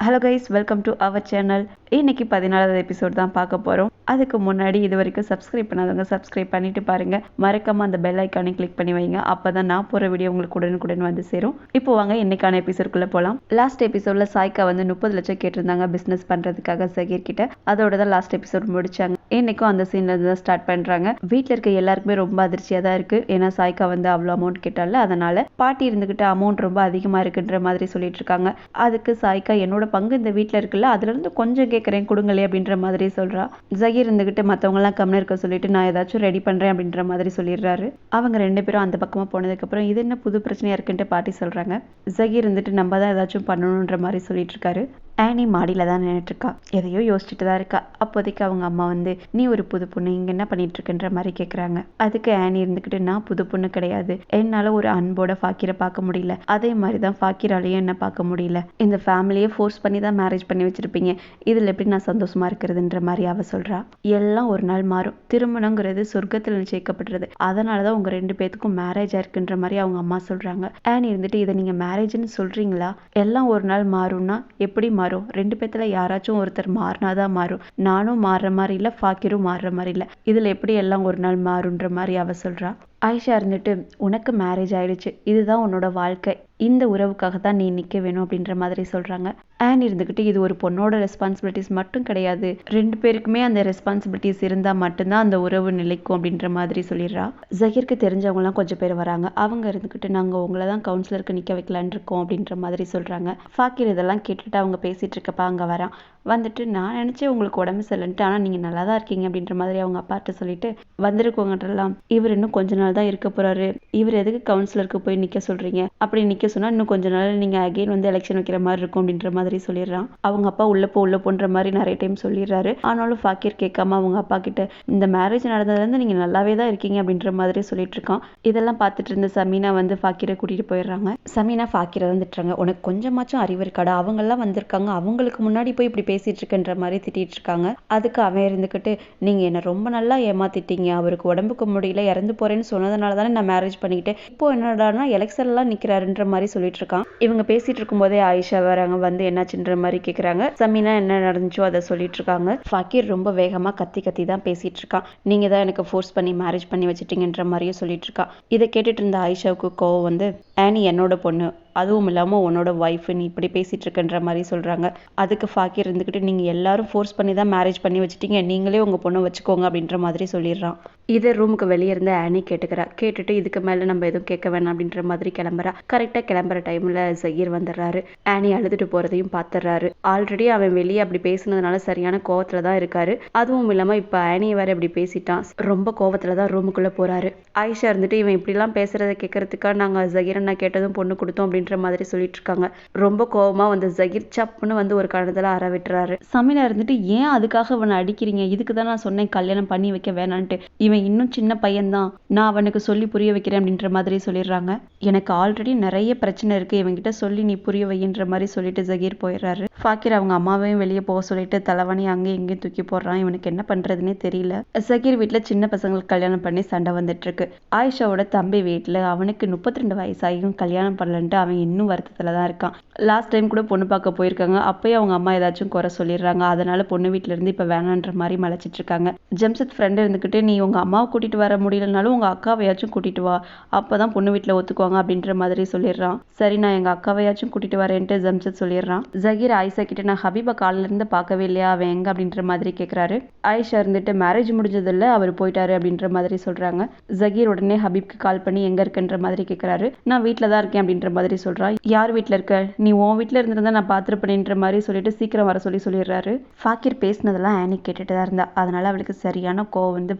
Hello guys, welcome to our channel. இன்னைக்கு 14வது episode தான் பார்க்க போகிறோம். அதுக்கு முன்னாடி இது வரைக்கும் சப்ஸ்கிரைப் பண்ணாதவங்க சப்ஸ்கிரைப் பண்ணிட்டு பாருங்க. மறக்காம அந்த பெல் ஐக்கானை கிளிக் பண்ணி வைங்க. அப்பதான் நான் போகிற வீடியோ உங்களுக்கு உடனுக்குடன் வந்து சேரும். இப்போ வாங்க இன்னைக்கான எபிசோட்குள்ளே போகலாம். லாஸ்ட் எபிசோட்ல சாய்க்கா வந்து 30 லட்சம் கேட்டிருந்தாங்க பிஸ்னஸ் பண்ணுறதுக்காக சகீர் கிட்ட. அதோட தான் லாஸ்ட் எபிசோட் முடிச்சாங்க. இன்னைக்கும் அந்த சீன்ல இருந்து தான் ஸ்டார்ட் பண்ணுறாங்க. வீட்டில் இருக்க எல்லாருக்குமே ரொம்ப அதிர்ச்சியாக தான் இருக்கு. ஏன்னா சாய்க்கா வந்து அவ்வளோ அமௌண்ட் கேட்டால, அதனால பாட்டி இருந்துகிட்டு அமௌண்ட் ரொம்ப அதிகமாக இருக்குன்ற மாதிரி சொல்லிட்டு இருக்காங்க. அதுக்கு சாய்க்கா என்னோட பங்கு இந்த வீட்டில் இருக்குல்ல, அதுல இருந்து கொஞ்சம் கேட்குறேன் கொடுங்களே அப்படின்ற மாதிரி சொல்றா. ஜகீர் இருந்துகிட்டு மற்றவங்கலாம் கம்மியாக இருக்க சொல்லிட்டு நான் ஏதாச்சும் ரெடி பண்றேன் அப்படின்ற மாதிரி சொல்லிடுறாரு. அவங்க 2 பேரும் அந்த பக்கமா போனதுக்கு அப்புறம் இது என்ன புது பிரச்சனையா இருக்குன்ட்டு பாட்டி சொல்றாங்க. ஜகீர் இருந்துட்டு நம்ம தான் ஏதாச்சும் பண்ணணுன்ற மாதிரி சொல்லிட்டு இருக்காரு. ஆனி மாடியில தான் நின்றுட்டு இருக்கா. எதையோ யோசிச்சுட்டு தான் இருக்கா. அப்போதைக்கு அவங்க அம்மா வந்து நீ ஒரு புது பொண்ணு, இங்க என்ன பண்ணிட்டு இருக்குன்ற மாதிரி கேட்குறாங்க. அதுக்கு ஆனி இருந்துக்கிட்டு நான் புது பொண்ணு கிடையாது, என்னால ஒரு அன்போட ஃபாக்கிரை பார்க்க முடியல, அதே மாதிரி தான் ஃபாக்கிராலையும் என்ன பார்க்க முடியல. இந்த ஃபேமிலியை ஃபோர்ஸ் பண்ணி தான் மேரேஜ் பண்ணி வச்சிருப்பீங்க, இதுல எப்படி நான் சந்தோஷமா இருக்கிறதுன்ற மாதிரி அவ சொல்றா. எல்லாம் ஒரு நாள் மாறும், திருமணங்கிறது சொர்க்கத்தில் நிச்சயிக்கப்படுறது, அதனாலதான் உங்க 2 பேத்துக்கும் மேரேஜ் ஆயிருக்குன்ற மாதிரி அவங்க அம்மா சொல்றாங்க. ஆனி இருந்துட்டு இதை நீங்க மேரேஜ்னு சொல்றீங்களா? எல்லாம் ஒரு நாள் மாறும்னா எப்படி மாறும்? 2 பேத்துல யாராச்சும் ஒருத்தர் மாறினாதான் மாறும். நானும் மாறுற மாதிரி இல்ல, ஃபாக்கிரும் மாறுற மாதிரி இல்ல, இதுல எப்படி எல்லாம் ஒரு நாள் மாறுன்ற மாதிரி அவ சொல்றா. ஆயிஷா இருந்துட்டு உனக்கு மேரேஜ் ஆயிடுச்சு, இதுதான் உன்னோட வாழ்க்கை, இந்த உறவுக்காக தான் நீ நிக்க வேணும் அப்படின்ற மாதிரி சொல்றாங்க. ஆன் இருந்துகிட்டு இது ஒரு பொண்ணோட ரெஸ்பான்சிபிலிட்டிஸ் மட்டும் கிடையாது, 2 பேருக்குமே அந்த ரெஸ்பான்சிபிலிட்டிஸ் இருந்தா மட்டும்தான் அந்த உறவு நிலைக்கும் அப்படின்ற மாதிரி சொல்லிடுறா. ஜகீருக்கு தெரிஞ்சவங்க எல்லாம் கொஞ்சம் பேர் வராங்க. அவங்க இருந்துகிட்டு நாங்க உங்களை தான் கவுன்சிலருக்கு நிக்க வைக்கலான் இருக்கோம் அப்படின்ற மாதிரி சொல்றாங்க. ஃபாக்கிர் இதெல்லாம் கேட்டுட்டு அவங்க பேசிட்டு இருக்கப்ப அங்க வரான். வந்துட்டு நான் நினைச்சேன் உங்களுக்கு உடம்பு சரியில்லைன்ட்டு, ஆனா நீங்க நல்லா தான் இருக்கீங்க அப்படின்ற மாதிரி அவங்க அப்பாட்ட சொல்லிட்டு வந்திருக்கோங்கன்றலாம். இவர் இன்னும் கொஞ்ச நாள் தான் இருக்க போறாரு, இவர் எதுக்கு கவுன்சிலருக்கு போய் நிக்க சொல்றீங்க, அப்படி நிக்க சொன்னா இன்னும் கொஞ்ச நாள் நீங்க அகைன் வந்து எலெக்ஷன் வைக்கிற மாதிரி இருக்கும் அப்படின்ற மாதிரி சொல்லிடுறான். அவங்க அப்பா உள்ள போன்ற மாதிரி நிறைய டைம் சொல்லிடுறாரு. ஆனாலும் ஃபாக்கிர் கேட்காம அவங்க அப்பா கிட்ட இந்த மேரேஜ் நடந்ததுல இருந்து நீங்க நல்லாவே தான் இருக்கீங்க அப்படின்ற மாதிரி சொல்லிட்டு இருக்கான். இதெல்லாம் பார்த்துட்டு இருந்த சமீனா வந்து ஃபாக்கிரை கூட்டிட்டு போயிடுறாங்க. சமீனா ஃபாக்கிரை தான் திட்டுறாங்க. உனக்கு கொஞ்சமாச்சும் அறிவு இருக்காடா, அவங்க எல்லாம் வந்திருக்காங்க, அவங்களுக்கு முன்னாடி போய் இப்படி பேசிட்டு இருக்குன்ற மாதிரி திட்டிட்டு இருக்காங்க. அதுக்கு அவன் இருந்துகிட்டு நீங்க என்ன ரொம்ப நல்லா ஏமாத்திட்டீங்க, அவருக்கு உடம்புக்கு முடியல இறந்து போறேன்னு சொன்னதுனால தானே நான் மேரேஜ் பண்ணிக்கிட்டேன், இப்போ என்னடானா எலெக்ஷன் எல்லாம் நிக்கிறாருன்ற மாதிரி சொல்லிட்டு இருக்கான். இவங்க பேசிட்டு இருக்கும் போதே ஆயிஷா வராங்க. வந்து என்னாச்சுன்ற மாதிரி கேக்குறாங்க. சமீனா என்ன நடந்துச்சோ அதை சொல்லிட்டு இருக்காங்க. ஃபக்கீர் ரொம்ப வேகமா கத்தி கத்தி தான் பேசிட்டு இருக்கான். நீங்க தான் எனக்கு ஃபோர்ஸ் பண்ணி மேரேஜ் பண்ணி வச்சுட்டீங்கன்ற மாதிரியும் சொல்லிட்டு இருக்கான். இதை கேட்டுட்டு இருந்த ஆயிஷாவுக்கு கோவம் வந்து ஆனி என்னோட பொண்ணு, அதுவும் இல்லாம உன்னோட ஒய்ஃப், நீ இப்படி பேசிட்டு இருக்குன்ற மாதிரி சொல்றாங்க. அதுக்கு ஃபாக்கிர் இருந்துகிட்டு நீங்க எல்லாரும் ஃபோர்ஸ் பண்ணி தான் மேரேஜ் பண்ணி வச்சுட்டீங்க, நீங்களே உங்க பொண்ணை வச்சுக்கோங்க அப்படின்ற மாதிரி சொல்லிடுறான். இதே ரூமுக்கு வெளியே இருந்து ஆனி கேட்டுக்கிறா. கேட்டுட்டு இதுக்கு மேல நம்ம எதுவும் கேட்க வேணாம் அப்படின்ற மாதிரி கிளம்புறா. கரெக்டா கிளம்புற டைம்ல ஜகீர் வந்துடுறாரு. ஆனி அழுதுட்டு போறதையும் பாத்துறாரு. ஆல்ரெடி அவன் வெளியே அப்படி பேசினதுனால சரியான கோவத்துல தான் இருக்காரு. அதுவும் இல்லாம இப்ப ஆனி வேற இப்படி பேசிட்டான், ரொம்ப கோவத்துல தான் ரூமுக்குள்ள போறாரு. ஆயிஷா இருந்துட்டு இவன் இப்படி எல்லாம் பேசுறதை கேட்கறதுக்காக நாங்க ஜகீர் நான் கேட்டதும் பொண்ணு கொடுத்தோம் அப்படின்ற மாதிரி சொல்லிட்டு இருக்காங்க. ரொம்ப கோவமா வந்து ஜகீர் சப்புன்னு வந்து ஒரு கணத்துல அற விட்டுறாரு. சமீனா இருந்துட்டு ஏன் அதுக்காக அவனை அடிக்கிறீங்க, இதுக்கு தான் நான் சொன்னேன் கல்யாணம் பண்ணி வைக்க வேணான்ட்டு, இவன் இன்னும் சின்ன பையன்தான், நான் அவனுக்கு சொல்லி புரிய வைக்கிறேன் அப்படின்ற மாதிரி சொல்லிடுறாங்க. எனக்கு ஆல்ரெடி நிறைய பிரச்சனை இருக்கு, இவன்கிட்ட சொல்லி நீ புரிய வைன்ற மாதிரி சொல்லிட்டு ஜகீர் போயிடுறாரு. ஃபாக்கிர் அவங்க அம்மாவையும் வெளியே போக சொல்லிட்டு தலைவணி அங்கேயும் இங்கேயும் தூக்கி போடுறான். இவனுக்கு என்ன பண்றதுன்னே தெரியல. ஜகீர் வீட்டுல சின்ன பசங்களுக்கு கல்யாணம் பண்ணி சண்டை வந்துட்டு இருக்கு. ஆயிஷாவோட தம்பி வீட்டுல அவனுக்கு 32 வயசாகியும் கல்யாணம் பண்ணலன்ட்டு அவன் இன்னும் வருத்தத்துல தான் இருக்கான். லாஸ்ட் டைம் கூட பொண்ணு பார்க்க போயிருக்காங்க. அப்பயே அவங்க அம்மா ஏதாச்சும் குறை சொல்லிடுறாங்க. அதனால பொண்ணு வீட்டுல இருந்து இப்ப வேணான்ற மாதிரி மலைச்சிட்டு இருக்காங்க. ஜம்சத் ஃப்ரெண்ட் இருந்துகிட்டு நீ உங்க அம்மாவை கூட்டிட்டு வர முடியலனாலும் உங்க அக்காவையாச்சும் கூட்டிட்டு வா, அப்பதான் பொண்ணு வீட்டுல ஒத்துக்குவாங்க அப்படின்ற மாதிரி சொல்லிடுறான். சரி நான் எங்க அக்காவையாச்சும் கூட்டிட்டு வரேன்ட்டு ஜம்சத் சொல்லிடுறான். ஜகீர் ஆயிஷா கிட்ட நான் ஹபீபா காலில இருந்து பார்க்கவே இல்லையா, அவன் எங்க அப்படின்ற மாதிரி கேட்கிறாரு. ஆயிஷா இருந்துட்டு மேரேஜ் முடிஞ்சது இல்ல, அவர் போயிட்டாரு அப்படின்ற மாதிரி சொல்றாங்க. ஜகீர் உடனே ஹபீப்க்கு கால் பண்ணி எங்க இருக்குன்ற மாதிரி கேட்கிறாரு. நான் வீட்டுல தான் இருக்கேன் அப்படின்ற மாதிரி சொல்றான். யார் வீட்டுல இருக்க, நீ உன் வீட்டுல இருந்திருந்தா நான் பாத்துருப்பேன்ற மாதிரி சொல்லிட்டு சீக்கிரம் வர சொல்லிடுறாரு. ஃபாக்கிர் பேசினதெல்லாம் ஆனி கேட்டுட்டு தான் இருந்தா. அதனால அவளுக்கு சரியான கோவம் வந்து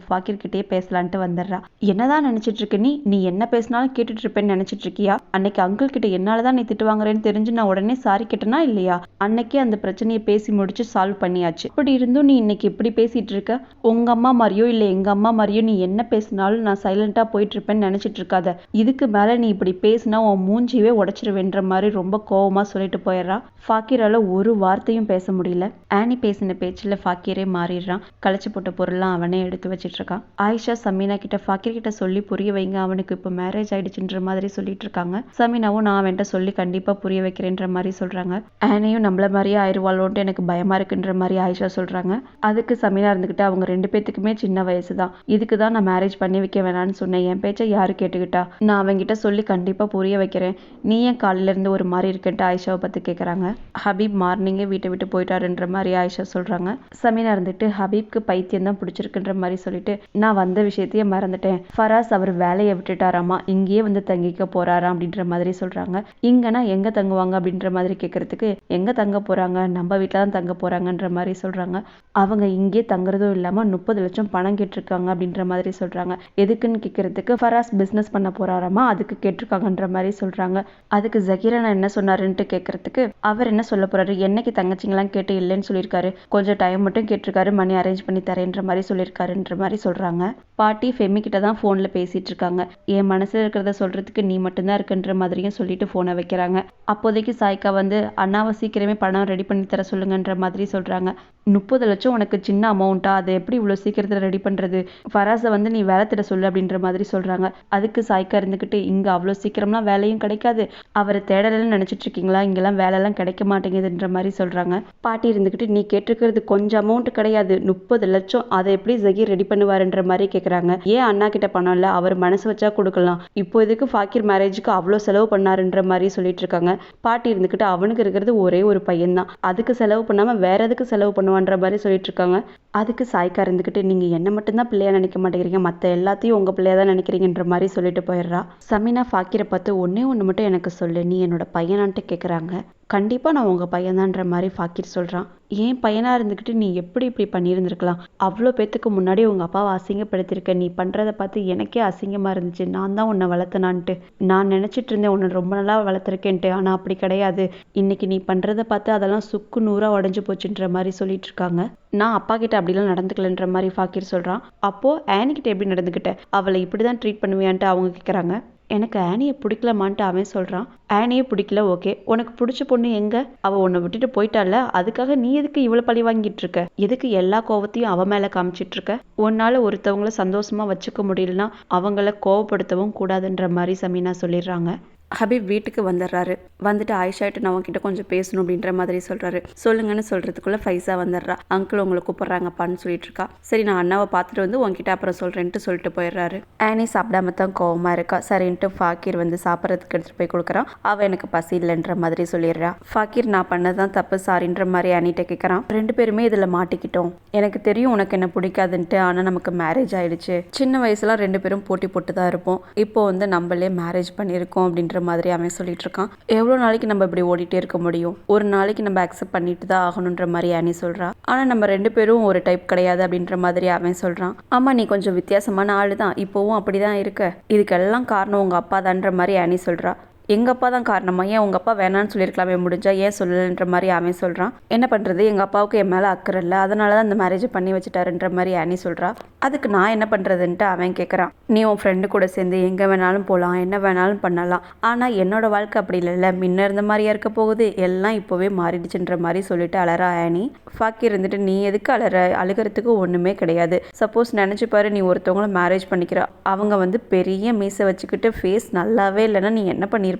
ஃபாக்கிர் கிட்டே பேசலான்ட்டு வந்துடுறா. என்னதான் நினைச்சிட்டு இருக்க நீ, நீ என்ன பேசினாலும் கேட்டுட்டு இருப்பேன்னு நினைச்சிட்டு இருக்கியா? அன்னைக்கு அங்கிள் கிட்ட என்னாலதான் நீ திட்டு வாங்குறேன்னு தெரிஞ்சு நான் உடனே சாரி கேட்டனா இல்லையா? அன்னைக்கே அந்த பிரச்சனையை பேசி முடிச்சு சால்வ் பண்ணியாச்சு. இப்படி இருந்தும் நீ இன்னைக்கு இப்படி பேசிட்டு இருக்க, உங்க அம்மா மாதிரியோ இல்ல எங்க அம்மா மாதிரியோ நீ என்ன பேசினாலும் நான் சைலண்டா போயிட்டு இருப்பேன்னு நினைச்சிட்டு இருக்காத. இதுக்கு மேல நீ இப்படி பேசினா உன் மூஞ்சியவே உடச்சு உடைச்சிருவேன்ற மாதிரி ரொம்ப கோவமா சொல்லிட்டு போயிடுறான். ஃபாக்கிரால ஒரு வார்த்தையும் பேச முடியல. ஆனி பேசின பேச்சில் ஃபாக்கீரே மாறிடுறான். களைச்சு போட்ட பொருள்லாம் அவனே எடுத்து வச்சிட்டு இருக்கான். ஆயிஷா சமீனா கிட்ட ஃபாக்கீர் கிட்ட சொல்லி புரிய வைங்க, அவனுக்கு இப்போ மேரேஜ் ஆயிடுச்சுன்ற மாதிரி சொல்லிட்டு இருக்காங்க. சமீனாவும் நான் அவன்கிட்ட சொல்லி கண்டிப்பா புரிய வைக்கிறேன்ற மாதிரி சொல்றாங்க. ஆனியும் நம்மள மாதிரியே ஆயிடுவாளோன்ட்டு எனக்கு பயமா இருக்குன்ற மாதிரி ஆயிஷா சொல்றாங்க. அதுக்கு சமீனா இருந்துகிட்டு அவங்க 2 பேத்துக்குமே சின்ன வயசு தான், இதுக்கு தான் நான் மேரேஜ் பண்ணி வைக்க வேணான்னு சொன்னேன், என் பேச்சை யாரு கேட்டுக்கிட்டா, நான் அவங்கிட்ட சொல்லி கண்டிப்பா புரிய வைக்கிறேன், நீ ஏன் காலையில இருந்து ஒரு மாதிரி இருக்குன்ட்டு ஆயிஷாவை பத்தி கேட்கறாங்க. ஹபீப் மார்னிங்கே வீட்டை விட்டு போயிட்டாருன்ற மாதிரி ஆயிஷா சொல்றாங்க. சமீனா இருந்துட்டு ஹபீப்க்கு பைத்தியம் தான் பிடிச்சிருக்குன்ற மாதிரி சொல்லிட்டு நான் வந்த விஷயத்தையே மறந்துட்டேன், ஃபராஸ் அவர் வேலையை விட்டுட்டாராமா, இங்கேயே வந்து தங்கிக்க போறாராம் அப்படின்ற மாதிரி சொல்றாங்க. இங்கன்னா எங்க தங்குவாங்க அப்படின்ற மாதிரி கேட்கறதுக்கு எங்க தங்க போறாங்க, நம்ம வீட்டில தான் தங்க போறாங்கன்ற மாதிரி சொல்றாங்க. அவங்க இங்கே தங்குறதும் இல்லாம 30 லட்சம் பணம் கேட்டிருக்காங்க அப்படின்ற மாதிரி சொல்றாங்க. எதுக்குன்னு கேட்கறதுக்கு ஃபராஸ் பிசினஸ் பண்ண போறாராமா, அதுக்கு கேட்டிருக்காங்கன்ற மாதிரி சொல்றாங்க. அதுக்கு ஜகீரா நான் என்ன சொன்னாருன்ட்டு கேட்கறதுக்கு அவர் என்ன சொல்ல போறாரு, என்னைக்கு தங்கச்சிங்களாம் கேட்டு இல்லைன்னு சொல்லியிருக்காரு, கொஞ்சம் டைம் மட்டும் கேட்டிருக்காரு, மணி அரேஞ்ச் பண்ணி தரேன்ற மாதிரி சொல்லியிருக்காருன்ற மாதிரி சொல்றாங்க. பாட்டி ஃபெமி கிட்ட தான் போன்ல பேசிட்டு இருக்காங்க. என் மனசுல இருக்கிறத சொல்றதுக்கு நீ மட்டும்தான் இருக்குன்ற மாதிரியும் சொல்லிட்டு போனை வைக்கிறாங்க. அப்போதைக்கு சாய்க்கா வந்து அண்ணாவை சீக்கிரமே பணம் ரெடி பண்ணி தர சொல்லுங்கன்ற மாதிரி சொல்றாங்க. 30 லட்சம் உனக்கு சின்ன அமௌண்ட்டா, அதை எப்படி இவ்வளவு சீக்கிரத்துல ரெடி பண்றது, ஃபராஸை வந்து நீ வேலை திட சொல்லு அப்படின்ற மாதிரி சொல்றாங்க. அதுக்கு சாய்க்கா இருந்துகிட்டு இங்க அவ்வளவு சீக்கிரம்லாம் வேலையும் கிடைக்காது, அவரை தேடலன்னு நினைச்சிட்டு இருக்கீங்களா, இங்கெல்லாம் வேலை எல்லாம் கிடைக்க மாட்டேங்குதுன்ற மாதிரி சொல்றாங்க. பாட்டி இருந்துகிட்டு நீ கேட்டிருக்கிறது கொஞ்சம் அமௌண்ட் கிடையாது, 30 லட்சம், அதை எப்படி ஜகீர் ரெடி பண்ணுவாருன்ற மாதிரி கேக்குறாங்க. ஏன் அண்ணா கிட்ட பணம் இல்ல, அவர் மனசு வச்சா கொடுக்கலாம், இப்போ இதுக்கு ஃபாக்கிர் மேரேஜுக்கு அவ்வளோ செலவு பண்ணாருன்ற மாதிரி சொல்லிட்டு இருக்காங்க. பாட்டி இருந்துகிட்டு அவனுக்கு இருக்கிறது ஒரே ஒரு பையன் தான், அதுக்கு செலவு பண்ணாம வேற எதுக்கு செலவு பண்ணுவான்ற மாதிரி சொல்லிட்டு இருக்காங்க. அதுக்கு சாய்க்கா இருந்துகிட்டு நீங்க என்ன மட்டும்தான் பிள்ளையா நினைக்க மாட்டேங்கிறீங்க, மத்த எல்லாத்தையும் உங்க பிள்ளையா தான் நினைக்கிறீங்கன்ற மாதிரி சொல்லிட்டு போயிடுறா. சமீனா ஃபாக்கிரை பார்த்து ஒன்னே ஒன்று மட்டும் எனக்கு சொல்லு, நீ என்னோட பையனான்ட்டு கேட்குறாங்க. கண்டிப்பா நான் உங்க பையன்தான்ற மாதிரி ஃபாக்கிர் சொல்றான். ஏன் பையனா இருந்துகிட்டு நீ எப்படி இப்படி பண்ணியிருந்திருக்கலாம், அவ்வளோ பேத்துக்கு முன்னாடி உங்க அப்பாவை அசிங்கப்படுத்திருக்க, நீ பண்றதை பார்த்து எனக்கே அசிங்கமா இருந்துச்சு, நான் தான் உன்னை வளர்த்தனான்ட்டு நான் நினைச்சிட்டு இருந்தேன், உன்னை ரொம்ப நல்லா வளர்த்துருக்கேன்ட்டு, ஆனா அப்படி கிடையாது, இன்னைக்கு நீ பண்றதை பார்த்து அதெல்லாம் சுக்கு நூறா உடஞ்சு போச்சுன்ற மாதிரி சொல்லிட்டு இருக்காங்க. நான் அப்பா கிட்ட அப்படிலாம் நடந்துக்கலன்ற மாதிரி ஃபாக்கிர் சொல்றான். அப்போ ஆனி கிட்ட எப்படி நடந்துக்கிட்ட, அவளை இப்படிதான் ட்ரீட் பண்ணுவியான்ட்டு அவங்க கேட்குறாங்க. எனக்கு ஆனியை பிடிக்கலமான்ட்டு அவன் சொல்றான். ஆனியே பிடிக்கல, ஓகே, உனக்கு பிடிச்ச பொண்ணு எங்க, அவ உன்னை விட்டுட்டு போயிட்டால, அதுக்காக நீ எதுக்கு இவ்வளவு பழி வாங்கிட்டு இருக்க, எதுக்கு எல்லா கோவத்தையும் அவ மேல காமிச்சிட்டு இருக்க, உன்னால ஒருத்தவங்கள சந்தோஷமா வச்சுக்க முடியலன்னா அவங்கள கோவப்படுத்தவும் கூடாதுன்ற மாதிரி சமீனா சொல்லிடுறாங்க. ஹபீப் வீட்டுக்கு வந்துடுறாரு. வந்துட்டு ஆயிஷாட்டு நான் உங்ககிட்ட கொஞ்சம் பேசணும் அப்படின்ற மாதிரி சொல்றாரு. சொல்லுங்கன்னு சொல்றதுக்குள்ள ஃபைஸா வந்துடுறா. அங்கிள் உங்களை கூப்பிடுறாங்கப்பான்னு சொல்லிட்டு இருக்கா. சரி நான் அண்ணாவை பார்த்துட்டு வந்து உங்ககிட்ட அப்புறம் சொல்றேன்ட்டு சொல்லிட்டு போயிடுறாரு. ஆனி சாப்பிடாம தான் கோவமா இருக்கா. சரின்ட்டு ஃபாக்கிர் வந்து சாப்பிட்றதுக்கு எடுத்துட்டு போய் கொடுக்குறான். அவ எனக்கு பசி இல்லைன்ற மாதிரி சொல்லிடுறா. ஃபாக்கிர் நான் பண்ணதான் தப்பு சாரின்ற மாதிரி ஆனிட்ட கேட்கறான். 2 பேருமே இதுல மாட்டிக்கிட்டோம், எனக்கு தெரியும் உனக்கு என்ன பிடிக்காதுன்ட்டு, ஆனா நமக்கு மேரேஜ் ஆயிடுச்சு, சின்ன வயசுல 2 பேரும் போட்டி போட்டு தான் இருப்போம், இப்போ வந்து நம்மளே மேரேஜ் பண்ணியிருக்கோம் அப்படின்ற மாதிரி அவன் சொல்லிட்டு இருக்கான். எவ்வளவு நாளைக்கு நம்ம இப்படி ஓடிட்டே இருக்க முடியும், ஒரு நாளைக்கு நம்ம அக்செப்ட் பண்ணிட்டு தான் ஆகணுன்ற மாதிரி ஆனி சொல்றா. ஆனா நம்ம 2 பேரும் ஒரு டைப் கிடையாது அப்படின்ற மாதிரி அவன் சொல்றான். ஆமா நீ கொஞ்சம் வித்தியாசமான ஆளு தான், இப்போவும் அப்படிதான் இருக்க, இதுக்கெல்லாம் காரணம் உங்க அப்பா தான்ற மாதிரி ஆனி சொல்றா. எங்கள் அப்பா தான் காரணமா, ஏன் உங்கள் அப்பா வேணான்னு சொல்லியிருக்கலாமே, முடிஞ்சா ஏன் சொல்லலைன்ற மாதிரி அவன் சொல்கிறான். என்ன பண்ணுறது, எங்கள் அப்பாவுக்கு என் மேலே அக்கறை இல்லை, அதனால தான் இந்த மேரேஜை பண்ணி வச்சுட்டாருன்ற மாதிரி ஆனி சொல்கிறா. அதுக்கு நான் என்ன பண்ணுறதுன்ட்டு அவன் கேட்குறான். நீ உன் ஃப்ரெண்டு கூட சேர்ந்து எங்கே வேணாலும் போகலாம், என்ன வேணாலும் பண்ணலாம், ஆனால் என்னோட வாழ்க்கை அப்படி இல்லைல்ல, முன்ன இருந்த மாதிரியா இருக்க போகுது, எல்லாம் இப்போவே மாறிடுச்சுன்ற மாதிரி சொல்லிட்டு அலறா ஆனி. ஃபாக்கி இருந்துட்டு நீ எதுக்கு அழுகிறதுக்கு ஒன்றுமே கிடையாது, சப்போஸ் நினச்சி பாரு, நீ ஒருத்தவங்கள மேரேஜ் பண்ணிக்கிற, அவங்க வந்து பெரிய மீசை வச்சுக்கிட்டு ஃபேஸ் நல்லாவே இல்லைன்னா நீ என்ன பண்ணிருப்ப,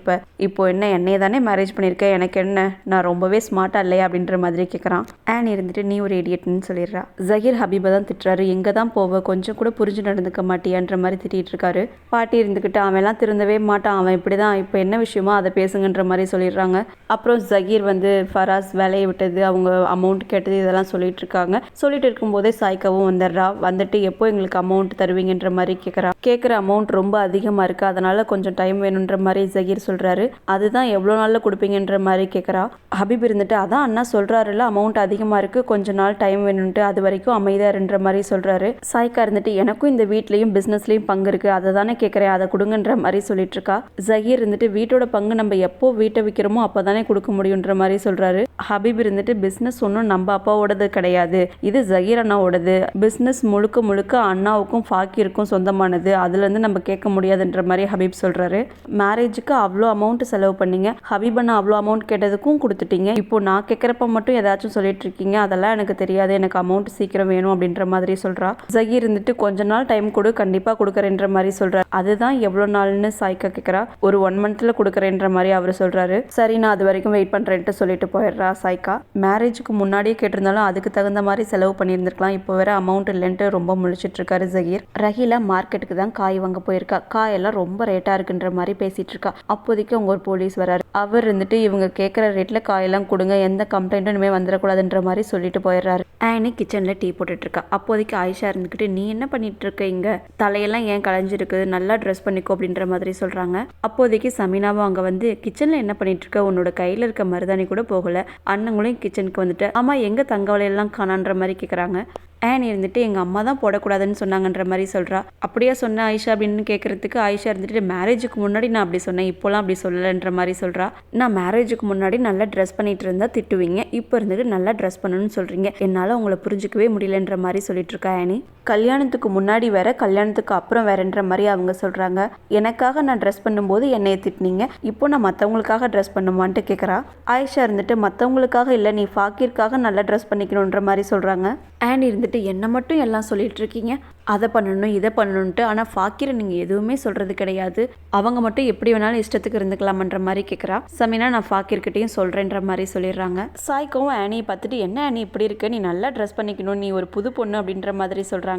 இப்போ என்ன என்னைய தானே மேரேஜ் பண்ணியிருக்க, எனக்கு என்ன, நான் ரொம்பவே ஸ்மார்ட்டா இல்லையா அப்படின்ற மாதிரி கேட்குறான். ஆன் இருந்துட்டு நீ ஒரு இடியட்னு சொல்லிடுறா. ஜஹீர் ஹபீபை தான் திட்டுறாரு. எங்கே தான் போவ, கொஞ்சம் கூட புரிஞ்சு நடந்துக்க மாட்டியான்ற மாதிரி திட்டிகிட்டு இருக்காரு. பாட்டி இருந்துக்கிட்டு அவன்லாம் திருந்தவே மாட்டான், அவன் இப்படி தான், இப்போ என்ன விஷயமோ அதை பேசுங்கன்ற மாதிரி சொல்லிடுறாங்க. அப்புறம் ஜஹீர் வந்து ஃபராஸ் வேலையை விட்டது, அவங்க அமௌண்ட் கேட்டது, இதெல்லாம் சொல்லிட்டு இருக்காங்க. சொல்லிட்டு இருக்கும்போதே சாய்க்காவும் வந்துடுறா. வந்துட்டு எப்போ எங்களுக்கு அமௌண்ட் தருவீங்கன்ற மாதிரி கேட்குற அமௌண்ட் ரொம்ப அதிகமாக இருக்குது, அதனால கொஞ்சம் டைம் வேணுன்ற மாதிரி ஜஹீர் சொல்றாரு. அதுதான் எவ்வளோ நாளில் கொடுப்பீங்கன்ற மாதிரி கேட்குறா. ஹபீப் இருந்துட்டு அதான் அண்ணா சொல்றாருல அமௌண்ட் அதிகமாக இருக்கு, கொஞ்ச நாள் டைம் வேணும்ட்டு, அது வரைக்கும் அமைதியாருன்ற மாதிரி சொல்றாரு. சாய்க்கா இருந்துட்டு எனக்கும் இந்த வீட்லையும் பிஸ்னஸ்லையும் பங்கு இருக்கு, அதை தானே கேட்குறேன், அதை கொடுங்கன்ற மாதிரி சொல்லிட்டு இருக்கா. ஜஹீர் இருந்துட்டு வீட்டோட பங்கு நம்ம எப்போ வீட்டை விற்கிறோமோ அப்போ தானே கொடுக்க முடியுன்ற மாதிரி சொல்றாரு. ஹபீப் இருந்துட்டு பிஸ்னஸ் ஒன்றும் நம்ம அப்பாவோடது கிடையாது, இது ஜஹீர் அண்ணாவோடது, பிஸ்னஸ் முழுக்க முழுக்க அண்ணாவுக்கும் ஃபாக்கிருக்கும் சொந்தமானது, அதுலேருந்து நம்ம கேட்க முடியாதுன்ற மாதிரி ஹபீப் சொல்றாரு. மேரேஜுக்கு அவ்வளோ அமௌண்ட் செலவு பண்ணீங்க, ஹபீப் அண்ணா அவ்வளோ அமௌண்ட் கேட்டதுக்கும் கொடுத்துட்டீங்க, இப்போ நான் கேட்குறப்ப மட்டும் ஏதாச்சும் சொல்லிட்டு இருக்கீங்க, அதெல்லாம் எனக்கு தெரியாது, எனக்கு அமௌண்ட் சீக்கிரம் வேணும் அப்படின்ற மாதிரி சொல்கிறா. ஜகீர் இருந்துட்டு கொஞ்ச நாள் டைம் கொடு, கண்டிப்பாக கொடுக்குறேன்ற மாதிரி சொல்கிறார். அதுதான் எவ்வளோ நாள்னு சாய்க்கா கேட்குறா. ஒரு 1 மந்த்ல கொடுக்குறேன்ற மாதிரி அவர் சொல்கிறாரு. சரி நான் அது வரைக்கும் வெயிட் பண்ணுறேன்ட்டு சொல்லிட்டு போயிடுறா சாய்க்கா. மேரேஜுக்கு முன்னாடியே கேட்டிருந்தாலும் அதுக்கு தகுந்த மாதிரி செலவு பண்ணியிருந்திருக்கலாம், இப்போ வேற அமௌண்ட் இல்லைன்ட்டு ரொம்ப முழிச்சிட்டு இருக்காரு ஜகீர். ரஹீலா மார்க்கெட்டுக்கு தான் காய் வாங்க போயிருக்கா. காயெல்லாம் ரொம்ப ரேட்டாக இருக்குன்ற மாதிரி பேசிட்டு இருக்கா. அப்போதைக்கு அவங்க ஒரு போலீஸ் வராரு. அவர் இருந்துட்டு இவங்க கேட்குற ரேட்டில் காயெல்லாம் கொடுங்க, எந்த கம்ப்ளைண்ட்டும் இனிமேல் வந்துடக்கூடாதுன்ற மாதிரி சொல்லிட்டு போயிடுறாரு. ஆனி கிச்சனில் டீ போட்டுட்டு இருக்கா. அப்போதைக்கு ஆயிஷா இருந்துக்கிட்டு நீ என்ன பண்ணிட்டு இருக்க, இங்க தலையெல்லாம் ஏன் களைஞ்சிருக்கு, நல்லா ட்ரெஸ் பண்ணிக்கோ அப்படின்ற மாதிரி சொல்றாங்க. அப்போதைக்கு சமீனாவும் அங்கே வந்து கிச்சனில் என்ன பண்ணிட்டு இருக்க, உன்னோட கையில் இருக்க மருதாணி கூட போகல, அண்ணங்களும் கிச்சனுக்கு வந்துட்டு ஆமா எங்க தங்கவலையெல்லாம் காணான்ற மாதிரி கேட்குறாங்க. ஆனி இருந்துட்டு எங்கள் அம்மா தான் போடக்கூடாதுன்னு சொன்னாங்கன்ற மாதிரி சொல்கிறா. அப்படியே சொன்ன ஆயிஷா அப்படின்னு கேட்குறதுக்கு ஆயிஷா இருந்துட்டு மேரேஜுக்கு முன்னாடி நான் அப்படி சொன்னேன், இப்போலாம் அப்படி சொல்லலைன்ற மாதிரி சொல்கிறா. நான் மேரேஜுக்கு முன்னாடி நல்லா ட்ரெஸ் பண்ணிட்டு இருந்தால் திட்டுவீங்க, இப்போ இருந்துட்டு நல்லா ட்ரெஸ் பண்ணணும்னு சொல்கிறீங்க, என்னால் உங்களை புரிஞ்சிக்கவே முடியலன்ற மாதிரி சொல்லிட்டு இருக்கா ஆனி. கல்யாணத்துக்கு முன்னாடி வேற, கல்யாணத்துக்கு அப்புறம் வேறன்ற மாதிரி அவங்க சொல்கிறாங்க. எனக்காக நான் ட்ரெஸ் பண்ணும்போது என்னைய திட்டினீங்க, இப்போ நான் மற்றவங்களுக்காக ட்ரெஸ் பண்ணுமான்ட்டு கேட்குறா. ஆயிஷா இருந்துட்டு மற்றவங்களுக்காக இல்லை, நீ ஃபாக்கிற்காக நல்லா ட்ரெஸ் பண்ணிக்கணுன்ற மாதிரி சொல்கிறாங்க. ஆனி இருந்துட்டு என்ன மட்டும் எல்லாம் சொல்லிட்டு இருக்கீங்க, அதை பண்ணணும் இதை பண்ணணுன்ட்டு, ஆனால் ஃபாக்கிரை நீங்கள் எதுவுமே சொல்கிறது கிடையாது, அவங்க மட்டும் எப்படி வேணாலும் இஷ்டத்துக்கு இருந்துக்கலாமன்ற மாதிரி கேட்குறா. சமீனா நான் ஃபாக்கிர்கிட்டையும் சொல்கிறேன்ற மாதிரி சொல்லிடுறாங்க. சாய்க்கவும் ஆனியை பார்த்துட்டு என்ன ஆனி இப்படி இருக்க, நீ நல்லா ட்ரெஸ் பண்ணிக்கணும், நீ ஒரு புது பொண்ணு அப்படின்ற மாதிரி சொல்கிறாங்க.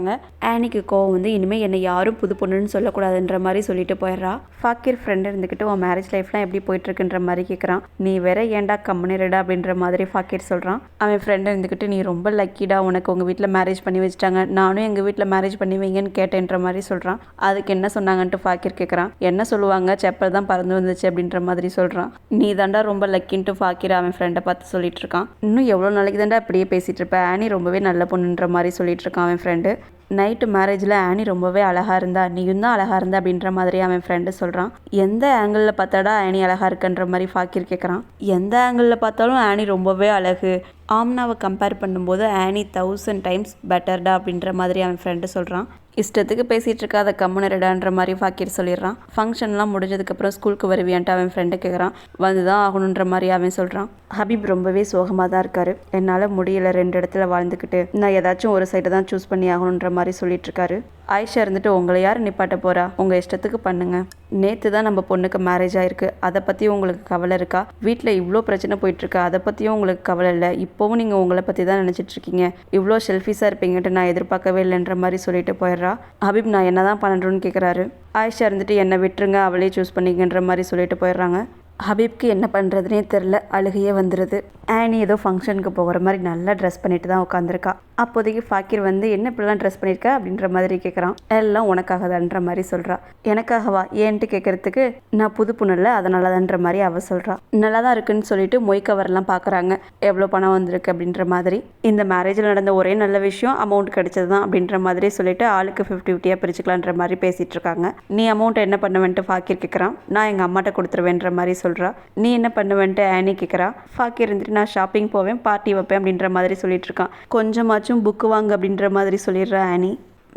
ஆனிக்கு கோவம் வந்து இனிமேல் என்னை யாரும் புது பொண்ணுன்னு சொல்லக்கூடாதுன்ற மாதிரி சொல்லிட்டு போயிடுறா. ஃபாக்கிர் ஃப்ரெண்டு இருந்துக்கிட்டு உன் மேரேஜ் லைஃப்லாம் எப்படி போயிட்டுருக்குன்ற மாதிரி கேட்குறான். நீ வேற ஏன்டா கம்முனிடா அப்படின்ற மாதிரி ஃபாக்கிர் சொல்கிறான். அவன் ஃப்ரெண்டு இருந்துக்கிட்டு நீ ரொம்ப லக்கிடா, உனக்கு உங்கள் வீட்டில் மேரேஜ் பண்ணி வச்சுட்டாங்க, நானும் எங்கள் வீட்டில் மேரேஜ் பண்ணி வைங்கன்னு கேட்டேன்ற மாதிரி சொல்கிறான். அதுக்கு என்ன சொன்னாங்கன்ட்டு ஃபாக்கிர் கேட்குறான். என்ன சொல்லுவாங்க, செப்பல் தான் பறந்து வந்துச்சு அப்படின்ற மாதிரி சொல்கிறான். நீ தாண்டா ரொம்ப லக்கின்ட்டு ஃபாக்கிர் அவன் ஃப்ரெண்டை பார்த்து சொல்லிட்டு இருக்கான். இன்னும் எவ்வளோ நாளைக்கு தாண்டா அப்படியே பேசிகிட்டு இருப்பேன், ஆனி ரொம்பவே நல்ல பொண்ணுன்ற மாதிரி சொல்லிட்டு இருக்கான் அவன் ஃப்ரெண்டு. நைட்டு மேரேஜில் ஆனி ரொம்பவே அழகாக இருந்தா, நீயும் தான் அழகாக இருந்தா அப்படின்ற மாதிரி அவன் ஃப்ரெண்டு சொல்கிறான். எந்த ஆங்கிளில் பார்த்தாடா ஆனி அழகாக இருக்குன்ற மாதிரி ஃபாக்கிர் கேட்குறான். எந்த ஆங்கிளில் பார்த்தாலும் ஆனி ரொம்பவே அழகு, ஆம்னாவை கம்பேர் பண்ணும்போது ஆனி 1000 டைம்ஸ் பெட்டர்டா அப்படின்ற மாதிரி அவன் ஃப்ரெண்டு சொல்கிறான். இஷ்டத்துக்கு பேசிகிட்டு இருக்காத கம்முனரிடான்ற மாதிரி ஃபாக்கிர் சொல்லிடுறான். ஃபங்க்ஷன்லாம் முடிஞ்சதுக்கப்புறம் ஸ்கூலுக்கு வருவியான்ட்டு அவன் ஃப்ரெண்டு கேட்குறான். வந்து தான் ஆகணுன்ற மாதிரி அவன் சொல்கிறான். ஹபீப் ரொம்பவே சோகமாக தான் இருக்காரு. என்னால் முடியலை 2 இடத்துல வாழ்ந்துக்கிட்டு, நான் ஏதாச்சும் ஒரு சைடை தான் சூஸ் பண்ணி ஆகணுன்ற மாதிரி சொல்லிட்டு இருக்காரு. ஆயிஷா இருந்துட்டு உங்களை யார் நிப்பாட்ட போகிறா, உங்கள் இஷ்டத்துக்கு பண்ணுங்க, நேற்று தான் நம்ம பொண்ணுக்கு மேரேஜ் ஆயிருக்கு, அதை பற்றியும் உங்களுக்கு கவலை இருக்கா, வீட்டில் இவ்வளோ பிரச்சனை போயிட்டுருக்கு அதை பற்றியும் உங்களுக்கு கவலை இல்லை, இப்போவும் நீங்கள் உங்களை பற்றி தான் நினச்சிட்ருக்கீங்க, இவ்வளோ செல்ஃபிஷாக இருப்பீங்கன்ட்டு நான் எதிர்பார்க்கவே இல்லைன்ற மாதிரி சொல்லிட்டு போயிடுறா. ஹபீப் நான் என்ன தான் பண்ணணும்னு கேட்குறாரு. ஆயிஷா இருந்துட்டு என்னை விட்டுருங்க, அவளே சூஸ் பண்ணிக்கன்ற மாதிரி சொல்லிட்டு போயிடுறாங்க. ஹபீப்க்கு என்ன பண்ணுறதுனே தெரில, அழுகையே வந்துடுது. ஆனி ஏதோ ஃபங்க்ஷனுக்கு போகிற மாதிரி நல்லா ட்ரெஸ் பண்ணிட்டு தான் உட்காந்துருக்கா. அப்போதைக்கு ஃபாக்கிர் வந்து என்ன இப்படிலாம் ட்ரெஸ் பண்ணியிருக்கா அப்படின்ற மாதிரி கேட்குறான். எல்லாம் உனக்காக தான்ற மாதிரி சொல்கிறா. எனக்காகவா ஏன்ட்டு கேட்குறதுக்கு நான் புது பொண்ணு இல்லை அதனால தான்ற மாதிரி அவள் சொல்கிறா. நல்லா தான் இருக்குன்னு சொல்லிட்டு மொய் கவர்லாம் பார்க்குறாங்க, எவ்வளோ பணம் வந்திருக்கு அப்படின்ற மாதிரி. இந்த மேரேஜில் நடந்த ஒரே நல்ல விஷயம் அமௌண்ட் கிடைச்சது தான் அப்படின்ற மாதிரி சொல்லிட்டு ஆளுக்கு 50-50 பிரிச்சுக்கலான்ற மாதிரி பேசிகிட்டு இருக்காங்க. நீ அமௌண்ட் என்ன பண்ணுவேன்ட்டு ஃபாக்கிர் கேட்குறான். நான் எங்கள் அம்மாட்ட கொடுத்துருவேன்ற மாதிரி சொல்கிறா. நீ என்ன பண்ணுவேன்ட்டு ஆனி கேட்குறா. ஃபாக்கிர் இருந்துட்டு நான் ஷாப்பிங் போவேன், பார்ட்டி வைப்பேன் அப்படின்ற மாதிரி சொல்லிட்டு இருக்கான். கொஞ்சமாச்சும் புக்கு வாங்க அப்படின்ற மாதிரி சொல்லிடுறா ஆனி.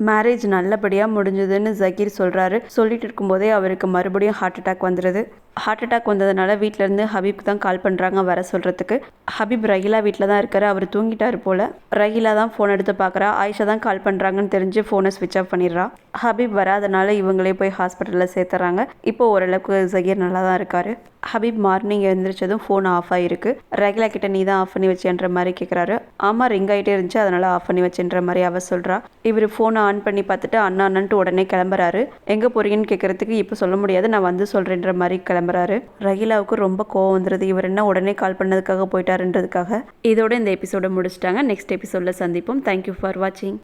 மேரேஜ் நல்லபடியாக முடிஞ்சதுன்னு ஜகீர் சொல்கிறாரு. சொல்லிட்டு இருக்கும்போதே அவருக்கு மறுபடியும் ஹார்ட் அட்டாக் வந்துடுது. ஹார்ட் அட்டாக் வந்ததுனால வீட்டிலேருந்து ஹபீப்க்கு தான் கால் பண்ணுறாங்க வர சொல்கிறதுக்கு. ஹபீப் ரஹீலா வீட்டில் தான் இருக்காரு, அவர் தூங்கிட்டாரு போல். ரஹீலா தான் ஃபோன் எடுத்து பார்க்குறா. ஆயிஷா தான் கால் பண்ணுறாங்கன்னு தெரிஞ்சு ஃபோனை ஸ்விட்ச் ஆஃப் பண்ணிடுறா. ஹபீப் வராதனால இவங்களே போய் ஹாஸ்பிட்டலில் சேர்த்துறாங்க. இப்போ ஓரளவுக்கு ஜகீர் நல்லா தான் இருக்காரு. ஹபீப் மார்னிங் எழுந்திரிச்சதும் ஃபோன் ஆஃப் ஆகிருக்கு. ரஹீலா கிட்ட நீ தான் ஆஃப் பண்ணி வச்சேன்ற மாதிரி கேட்குறாரு. ஆமாம் ரிங் ஆகிட்டே இருந்துச்சு அதனால் ஆஃப் பண்ணி வச்சுன்ற மாதிரி அவ சொல்கிறா. இவர் ஃபோனை ஆன் பண்ணி பார்த்துட்டு அண்ணான்ட்டு உடனே கிளம்புறாரு. எங்கே போகிறீங்கன்னு கேட்குறதுக்கு இப்போ சொல்ல முடியாது, நான் வந்து சொல்கிறேன்ற மாதிரி கிளம்புறாரு. ரஹீலாவுக்கு ரொம்ப கோவம் வந்துடுது, இவர் என்ன உடனே கால் பண்ணதுக்காக போயிட்டாருன்றதுக்காக. இதோட இந்த எபிசோட முடிச்சிட்டாங்க. நெக்ஸ்ட் எபிசோடில் சந்திப்போம். தேங்க்யூ ஃபார் வாட்சிங்.